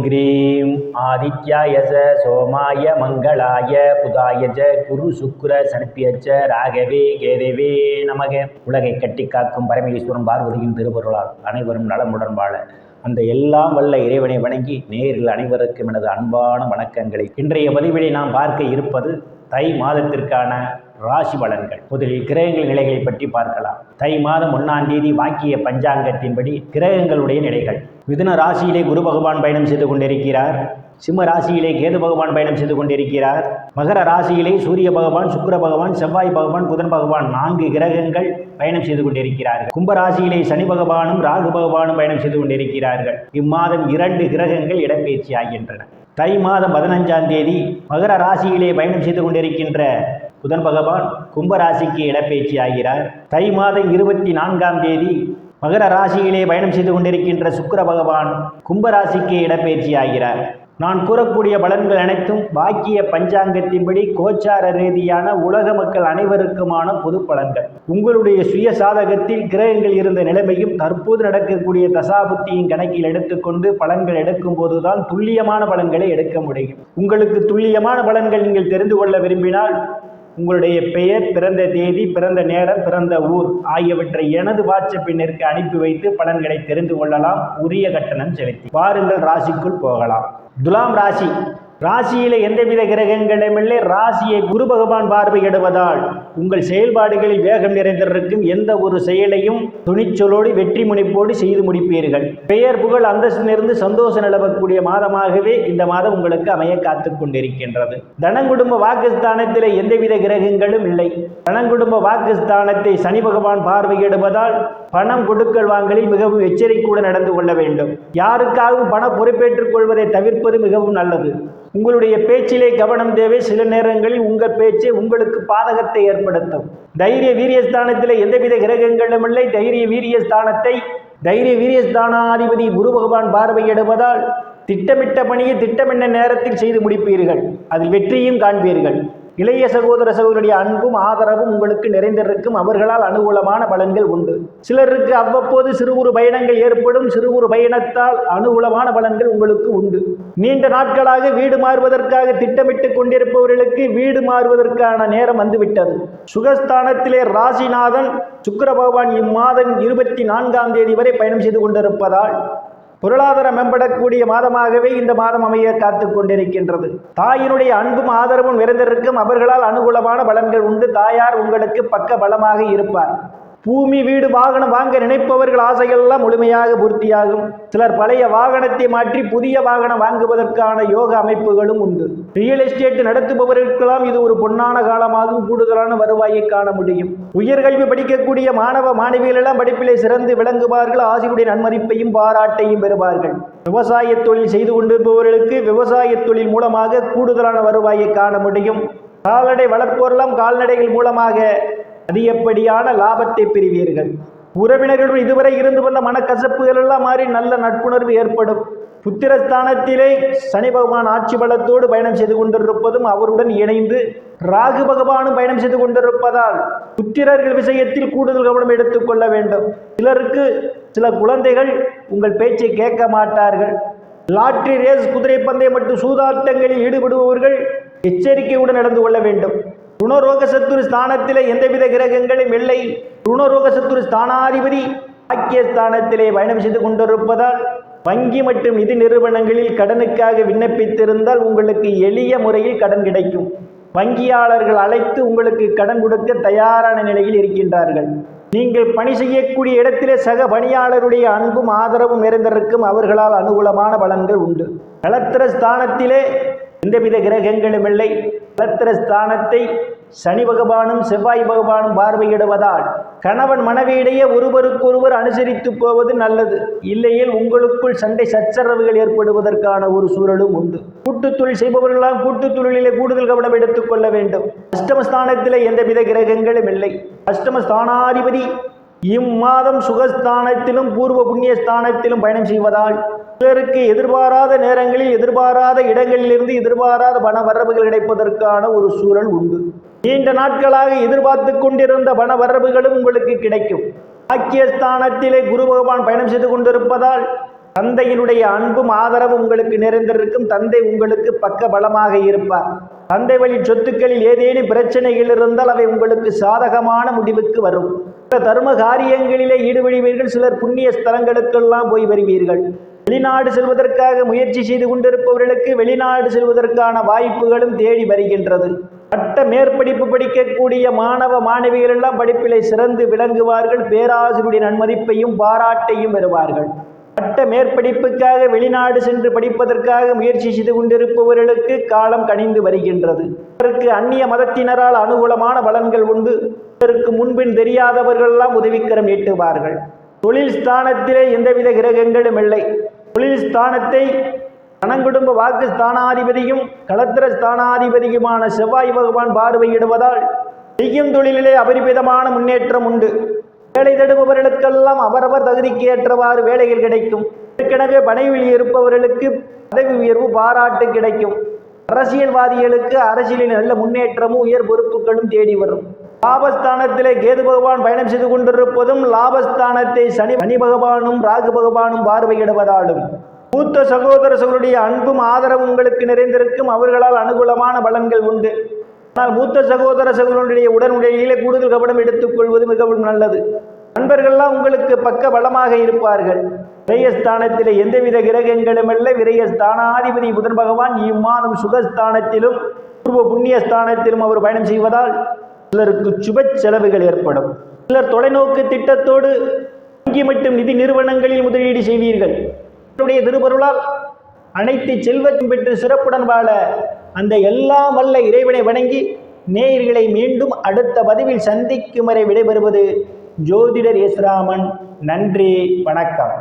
Cream ஆதித்யாய சோமாய மங்களாய புதாயஜ குரு சுக்ர சனிப்பியச்ச ராகவே கேதவே நமக. உலகை கட்டி காக்கும் பரமேஸ்வரன் பார்வதியின் திருவருளால் அனைவரும் நலமுடன் வாழ அந்த எல்லாம் வல்ல இறைவனை வணங்கி நேரில் அனைவருக்கும் எனது அன்பான வணக்கங்களை. இன்றைய பதிவிலே நாம் பார்க்க இருப்பது தை மாதத்திற்கான ராசி பலன்கள். முதலில் கிரகங்கள் நிலைகளை பற்றி பார்க்கலாம். தை மாதம் 1ஆம் தேதி வாக்கிய பஞ்சாங்கத்தின்படி கிரகங்களுடைய நிலைகள். மிதுன ராசியிலே குரு பகவான் பயணம் செய்து கொண்டிருக்கிறார். சிம்ம ராசியிலே கேது பகவான் பயணம் செய்து கொண்டிருக்கிறார். மகர ராசியிலே சூரிய பகவான், சுக்கிர பகவான், செவ்வாய் பகவான், புதன் பகவான் 4 கிரகங்கள் பயணம் செய்து கொண்டிருக்கிறார்கள். கும்பராசியிலே சனி பகவானும் ராகு பகவானும் பயணம் செய்து கொண்டிருக்கிறார்கள். இம்மாதம் 2 கிரகங்கள் இடப்பெயர்ச்சி ஆகின்றன. தை மாதம் 15ஆம் தேதி மகர ராசியிலே பயணம் செய்து கொண்டிருக்கின்ற புதன் பகவான் கும்பராசிக்கு இடப்பெயர்ச்சி ஆகிறார். தை மாதம் 24ஆம் தேதி மகர ராசியிலே பயணம் செய்து கொண்டிருக்கின்ற சுக்கிர பகவான் கும்பராசிக்கு இடப்பெயர்ச்சி ஆகிறார். நான் கூறக்கூடிய பலன்கள் அனைத்தும் வாக்கிய பஞ்சாங்கத்தின்படி கோச்சார ரீதியான உலக மக்கள் அனைவருக்குமான பொது பலன்கள். உங்களுடைய சுய சாதகத்தில் கிரகங்கள் இருந்த நிலைமையும் தற்போது நடக்கக்கூடிய தசாபுத்தியின் கணக்கில் எடுத்துக்கொண்டு பலன்கள் எடுக்கும் போதுதான் துல்லியமான பலன்களை எடுக்க முடியும். உங்களுக்கு துல்லியமான பலன்கள் நீங்கள் தெரிந்து கொள்ள விரும்பினால் உங்களுடைய பெயர், பிறந்த தேதி, பிறந்த நேரம், பிறந்த ஊர் ஆகியவற்றை எனது வாட்ஸ்அப் எண்ணிற்கு அனுப்பி வைத்து பலன்களை தெரிந்து கொள்ளலாம். உரிய கட்டணம் செலுத்தி வாருங்கள் ராசிக்குள் போகலாம். துலாம் ராசி. ராசியிலே எந்தவித கிரகங்களும் இல்லை. ராசியை குரு பகவான் பார்வையிடுவதால் உங்கள் செயல்பாடுகளில் வேகம் நிறைந்திருக்கும். எந்த ஒரு செயலையும் துணிச்சலோடு வெற்றி முனைப்போடு செய்து முடிப்பீர்கள். பெயர் புகழ் அந்தஸ்திலிருந்து சந்தோஷம் நிலவக்கூடிய மாதமாகவே இந்த மாதம் உங்களுக்கு அமைய காத்து கொண்டிருக்கின்றது. தனங்குடும்ப வாக்குஸ்தானத்திலே எந்தவித கிரகங்களும் இல்லை. தனங்குடும்ப வாக்குஸ்தானத்தை சனி பகவான் பார்வையிடுவதால் பணம் கொடுக்கல் வாங்கலில் மிகவும் எச்சரிக்கையுடன் நடந்து கொள்ள வேண்டும். யாருக்காகவும் பண பொறுப்பேற்றுக் கொள்வதை தவிர்ப்பது மிகவும் நல்லது. உங்களுடைய பேச்சிலே கவனம் தேவை. சில நேரங்களில் உங்கள் பேச்சே உங்களுக்கு பாதகத்தை ஏற்படுத்தும். தைரிய வீரியஸ்தானத்தில் எந்தவித கிரகங்களும் இல்லை. தைரிய வீரியஸ்தானாதிபதி குரு பகவான் பார்வையிடுவதால் திட்டமிட்ட பணியை திட்டமிட்ட நேரத்தில் செய்து முடிப்பீர்கள். அதில் வெற்றியும் காண்பீர்கள். இளைய சகோதர சகோதரிய அன்பும் ஆதரவும் உங்களுக்கு நிறைந்திருக்கும். அவர்களால் அனுகூலமான பலன்கள் உண்டு. சிலருக்கு அவ்வப்போது சிறு பயணங்கள் ஏற்படும். சிறு பயணத்தால் அனுகூலமான பலன்கள் உங்களுக்கு உண்டு. நீண்ட நாட்களாக வீடு மாறுவதற்காக திட்டமிட்டுக் கொண்டிருப்பவர்களுக்கு வீடு மாறுவதற்கான நேரம் வந்துவிட்டது. சுகஸ்தானத்திலே ராசிநாதன் சுக்கிர பகவான் இம்மாதம் 24ஆம் தேதி வரை பயணம் செய்து கொண்டிருப்பதால் பொருளாதாரம் மேம்படக்கூடிய மாதமாகவே இந்த மாதம் அமைய காத்து கொண்டிருக்கின்றது. தாயினுடைய அன்பும் ஆதரவும் நிறைந்திருக்கும். அவர்களால் அனுகூலமான பலன்கள் உண்டு. தாயார் உங்களுக்கு பக்க பலமாக இருப்பார். பூமி, வீடு, வாகனம் வாங்க நினைப்பவர்கள் ஆசைகள் எல்லாம் முழுமையாக பூர்த்தியாகும். சிலர் பழைய வாகனத்தை மாற்றி புதிய வாகனம் வாங்குவதற்கான யோக அமைப்புகளும் உண்டு. ரியல் எஸ்டேட் நடத்துபவர்களுக்கெல்லாம் இது ஒரு பொன்னான காலமாகவும் கூடுதலான வருவாயை காண முடியும். உயர்கல்வி படிக்கக்கூடிய மாணவ மாணவிகள் எல்லாம் படிப்பிலே சிறந்து விளங்குவார்கள். ஆசிரியருடைய நன்மதிப்பையும் பாராட்டையும் பெறுவார்கள். விவசாய தொழில் செய்து கொண்டிருப்பவர்களுக்கு விவசாய தொழில் மூலமாக கூடுதலான வருவாயை காண முடியும். கால்நடை வளர்ப்போரெல்லாம் கால்நடைகள் மூலமாக அதிகப்படியான லாபத்தை பெறுவீர்கள். உறவினர்களுடன் இதுவரை இருந்து வந்த மனக்கசப்புகள் எல்லாம் மாறி நல்ல நட்புணர்வு ஏற்படும். புத்திரஸ்தானத்திலே சனி பகவான் ஆட்சி பலத்தோடு பயணம் செய்து கொண்டிருப்பதும் அவருடன் இணைந்து ராகு பகவானும் பயணம் செய்து கொண்டிருப்பதால் புத்திரர்கள் விஷயத்தில் கூடுதல் கவனம் எடுத்துக்கொள்ள வேண்டும். சிலருக்கு சில குழந்தைகள் உங்கள் பேச்சை கேட்க மாட்டார்கள். லாட்டரி ரேஸ், குதிரை பந்தயம் மற்றும் சூதாட்டங்களில் ஈடுபடுபவர்கள் எச்சரிக்கையுடன் நடந்து கொள்ள வேண்டும். ருணரோக சத்துரு ஸ்தானத்திலே எந்தவித கிரகங்களும் இல்லை. ருணரோக சத்துரு ஸ்தானாதிபதி பாக்கியஸ்தானத்திலே பயணம் செய்து கொண்டிருப்பதால் வங்கி மற்றும் நிதி நிறுவனங்களில் கடனுக்காக விண்ணப்பித்திருந்தால் உங்களுக்கு எளிய முறையில் கடன் கிடைக்கும். வங்கியாளர்கள் அழைத்து உங்களுக்கு கடன் கொடுக்க தயாரான நிலையில் இருக்கின்றார்கள். நீங்கள் பணி செய்யக்கூடிய இடத்திலே சக பணியாளருடைய அன்பும் ஆதரவும் நிறைந்திருக்கும். அவர்களால் அனுகூலமான பலன்கள் உண்டு. நலத்திர ஸ்தானத்திலே எந்தவித கிரகங்களும் இல்லை. நலத்திர ஸ்தானத்தை சனி பகவானும் செவ்வாய் பகவானும் பார்வையிடுவதால் கணவன் மனைவியிடையே ஒருவருக்கொருவர் அனுசரித்து போவது நல்லது. இல்லையில் உங்களுக்குள் சண்டை சச்சரவுகள் ஏற்படுவதற்கான ஒரு சூழலும் உண்டு. கூட்டுத்தொழில் செய்பவர்களால் கூட்டுத்தொழிலே கூடுதல் கவனம் எடுத்துக் கொள்ள வேண்டும். அஷ்டமஸ்தானத்திலே எந்தவித கிரகங்களும் இல்லை. அஷ்டமஸ்தானாதிபதி இம்மாதம் சுகஸ்தானத்திலும் பூர்வ புண்ணியஸ்தானத்திலும் பயணம் செய்வதால் சிலருக்கு எதிர்பாராத நேரங்களில் எதிர்பாராத இடங்களிலிருந்து எதிர்பாராத பண வரவுகள் கிடைப்பதற்கான ஒரு சூழல் உண்டு. நீண்ட நாட்களாக எதிர்பார்த்து கொண்டிருந்த பண வரவுகளும் உங்களுக்கு கிடைக்கும். பாக்கியஸ்தானத்திலே குரு பகவான் பயணம் செய்து கொண்டிருப்பதால் தந்தையினுடைய அன்பும் ஆதரவும் உங்களுக்கு நிறைந்திருக்கும். தந்தை உங்களுக்கு பக்க பலமாக இருப்பார். தந்தை வழி சொத்துக்களில் ஏதேனும் பிரச்சனைகள் இருந்தால் அவை உங்களுக்கு சாதகமான முடிவுக்கு வரும். தர்ம காரியங்களிலே ஈடுபடுவீர்கள். சிலர் புண்ணிய ஸ்தலங்களுக்கெல்லாம் போய் வருவீர்கள். வெளிநாடு செல்வதற்காக முயற்சி செய்து கொண்டிருப்பவர்களுக்கு வெளிநாடு செல்வதற்கான வாய்ப்புகளும் தேடி வருகின்றது. பட்ட மேற்படிப்பு படிக்கக்கூடிய மாணவ மாணவிகள் எல்லாம் படிப்பிலே சிறந்து விளங்குவார்கள். பேராசிரியருடைய நன்மதிப்பையும் பாராட்டையும் பெறுவார்கள். பட்ட மேற்படிப்புக்காக வெளிநாடு சென்று படிப்பதற்காக முயற்சி செய்து கொண்டிருப்பவர்களுக்கு காலம் கனிந்து வருகின்றது. இதற்கு அந்நிய மதத்தினரால் அனுகூலமான பலன்கள் உண்டு. இதற்கு முன்பின் தெரியாதவர்கள் எல்லாம் உதவிக்கரம் நீட்டுவார்கள். தொழில் ஸ்தானத்திலே எந்தவித கிரகங்களும் இல்லை. தொழில் ஸ்தானத்தை கணங்குடும்ப வாக்கு ஸ்தானாதிபதியும் களத்திர ஸ்தானாதிபதியுமான செவ்வாய் பகவான் பார்வையிடுவதால் செய்யும் தொழிலிலே அபரிமிதமான முன்னேற்றம் உண்டு. வேலை தேடுபவர்களுக்கெல்லாம் அவரவர் தகுதிக்கு ஏற்றவாறு வேலைகள் கிடைக்கும். ஏற்கனவே பணியில் இருப்பவர்களுக்கு பதவி உயர்வு பாராட்டு கிடைக்கும். அரசியல்வாதிகளுக்கு அரசியலில் நல்ல முன்னேற்றமும் உயர் பொறுப்புகளும் தேடி வரும். லாபஸ்தானத்திலே கேது பகவான் பயணம் செய்து கொண்டிருப்பதும் லாபஸ்தானத்தை சனி பகவானும் ராகு பகவானும் பார்வையிடுவதாலும் மூத்த சகோதரர்களுடைய அன்பும் ஆதரவும் உங்களுக்கு நிறைந்திருக்கும். அவர்களால் அனுகூலமான பலன்கள் உண்டு. ஆனால் மூத்த சகோதரர்களுடைய உடனுடையிலே கூடுதல் கவனம் எடுத்துக்கொள்வது மிகவும் நல்லது. நண்பர்கள்லாம் உங்களுக்கு பக்க பலமாக இருப்பார்கள். விரயஸ்தானத்திலே எந்தவித கிரகங்களும் அல்ல. விரயஸ்தானாதிபதி புதன் பகவான் இம்மாதம் சுகஸ்தானத்திலும் பூர்வ புண்ணியஸ்தானத்திலும் அவர் பயணம் செய்வதால் சிலருக்கு சுப செலவுகள் ஏற்படும். சிலர் தொலைநோக்கு திட்டத்தோடு வங்கி மற்றும் நிதி நிறுவனங்களில் முதலீடு செய்வீர்கள். திருப்பொருளால் அனைத்து செல்வத்தையும் பெற்று சிறப்புடன் வாழ அந்த எல்லாம் வல்ல இறைவனை வணங்கி நேயர்களை மீண்டும் அடுத்த பதிவில் சந்திக்கும் வரை விடைபெறுவது ஜோதிடர் எஸ் ராமன். நன்றி, வணக்கம்.